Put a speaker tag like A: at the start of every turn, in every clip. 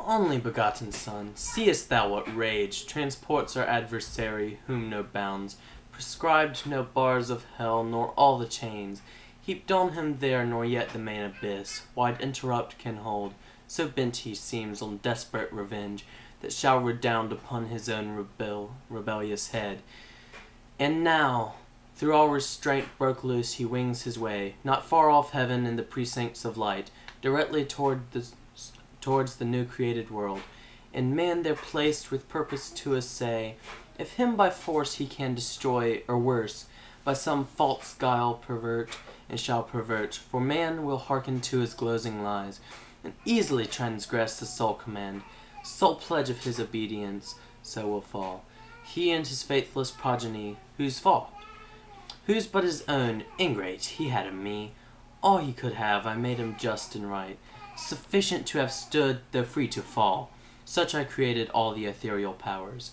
A: only begotten Son, seest thou what rage transports our adversary, whom no bounds prescribed, no bars of hell, nor all the chains heaped on him there, nor yet the main abyss wide interrupt can hold, so bent he seems on desperate revenge that shall redound upon his own rebellious head. And now, through all restraint broke loose, he wings his way, not far off heaven in the precincts of light, directly towards the new created world, and man there placed with purpose to essay, if him by force he can destroy, or worse, by some false guile pervert, and shall pervert, for man will hearken to his glozing lies, and easily transgress the sole command, sole pledge of his obedience, so will fall he and his faithless progeny. Whose fault? Whose but his own? Ingrate, he had of me all he could have. I made him just and right, sufficient to have stood, though free to fall. Such I created all the ethereal powers,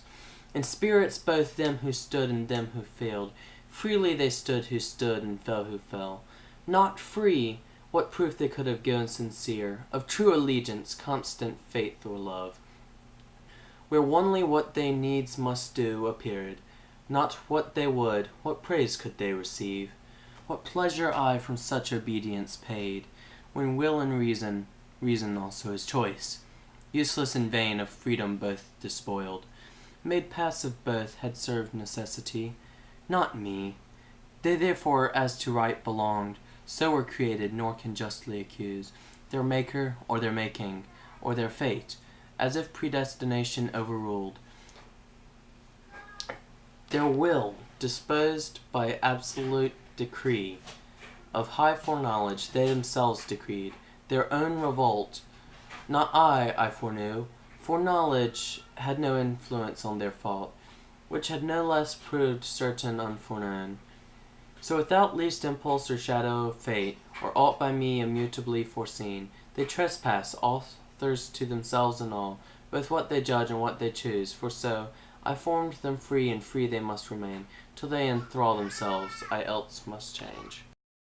A: and spirits both, them who stood and them who failed. Freely they stood who stood, and fell who fell. Not free, what proof they could have given sincere, of true allegiance, constant faith or love? Where only what they needs must do appeared, not what they would, what praise could they receive? What pleasure I from such obedience paid, when will and reason also is choice, useless and vain, of freedom both despoiled, made passive both, had served necessity, not me. They therefore as to right belonged, so were created, nor can justly accuse their maker, or their making, or their fate, as if predestination overruled their will, disposed by absolute decree of high foreknowledge. They themselves decreed their own revolt. Not I foreknew, for knowledge had no influence on their fault, which had no less proved certain unforeknown. So without least impulse or shadow of fate, or aught by me immutably foreseen, they trespass, authors to themselves and all, both what they judge and what they choose. For so I formed them free, and free they must remain, till they enthrall themselves, I else must change.